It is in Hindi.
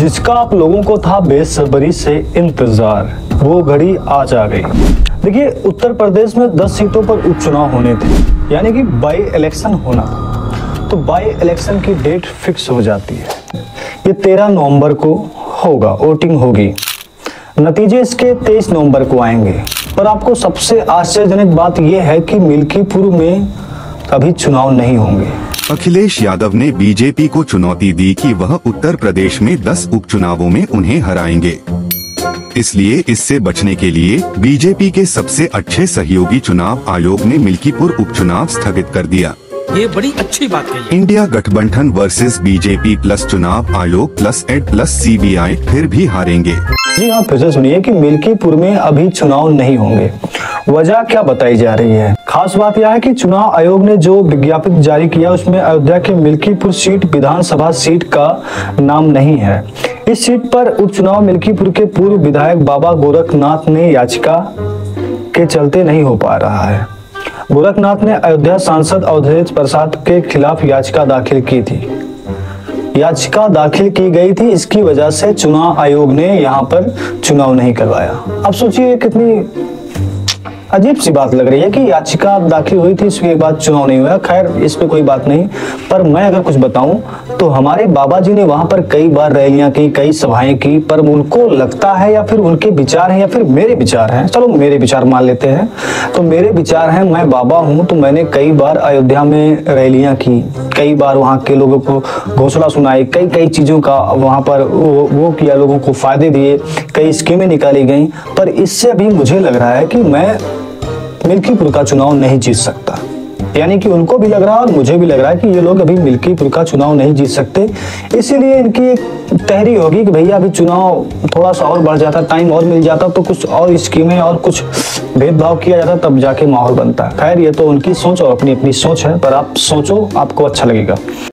जिसका आप लोगों को था बेसब्री से इंतजार, वो घड़ी आज आ गई। देखिए, उत्तर प्रदेश में 10 सीटों पर उपचुनाव होने थे, यानी कि बाई इलेक्शन होना था। तो बाई इलेक्शन की डेट फिक्स हो जाती है। ये 13 नवंबर को होगा, वोटिंग होगी। नतीजे इसके 23 नवंबर को आएंगे। पर आपको सबसे आश्चर्यजनक बात यह है कि मिल्कीपुर में अभी चुनाव नहीं होंगे। अखिलेश यादव ने बीजेपी को चुनौती दी कि वह उत्तर प्रदेश में 10 उपचुनावों में उन्हें हराएंगे। इसलिए इससे बचने के लिए बीजेपी के सबसे अच्छे सहयोगी चुनाव आयोग ने मिल्कीपुर उपचुनाव स्थगित कर दिया। ये बड़ी अच्छी बात है। इंडिया गठबंधन वर्सेस बीजेपी प्लस चुनाव आयोग प्लस एड प्लस सीबीआई फिर भी हारेंगे। जी हाँ, फिर से सुनिए कि मिल्कीपुर में अभी चुनाव नहीं होंगे। वजह क्या बताई जा रही है? खास बात यह है कि चुनाव आयोग ने जो विज्ञप्ति जारी किया उसमें अयोध्या के मिल्कीपुर सीट विधानसभा सीट का नाम नहीं है। इस सीट पर उपचुनाव मिल्कीपुर के पूर्व विधायक बाबा गोरखनाथ ने याचिका के चलते नहीं हो पा रहा है। गोरखनाथ ने अयोध्या सांसद अवधेश प्रसाद के खिलाफ याचिका दाखिल की थी। याचिका दाखिल की गई थी, इसकी वजह से चुनाव आयोग ने यहाँ पर चुनाव नहीं करवाया। अब सोचिए कितनी अजीब सी बात लग रही है कि याचिका दाखिल हुई थी, इसके बाद चुनाव नहीं हुआ। खैर, इस पे कोई बात नहीं। पर मैं अगर कुछ बताऊं तो हमारे बाबा जी ने वहां पर कई बार रैलियां की, कई सभाएं की, पर उनको लगता है या फिर उनके विचार हैं या फिर मेरे विचार हैं, चलो मेरे विचार मान लेते हैं, तो मेरे विचार हैं, मैं बाबा हूं तो मैंने कई बार अयोध्या में रैलियां की, कई बार वहां के लोगों को घोषणा सुनाई, कई चीजों का वहां पर वो किया, लोगों को फायदे दिए, कई स्कीमें निकाली गई। पर इससे भी मुझे लग रहा है कि मैं मिल्कीपुर का चुनाव नहीं जीत सकता। यानी कि उनको भी लग रहा है और मुझे भी लग रहा है कि ये लोग अभी मिल्कीपुर का चुनाव नहीं जीत सकते। इसीलिए इनकी एक तहरी होगी कि भैया अभी चुनाव थोड़ा सा और बढ़ जाता, टाइम और मिल जाता तो कुछ और स्कीमें और कुछ भेदभाव किया जाता, तब जाके माहौल बनता। खैर, ये तो उनकी सोच और अपनी अपनी सोच है, पर आप सोचो, आपको अच्छा लगेगा।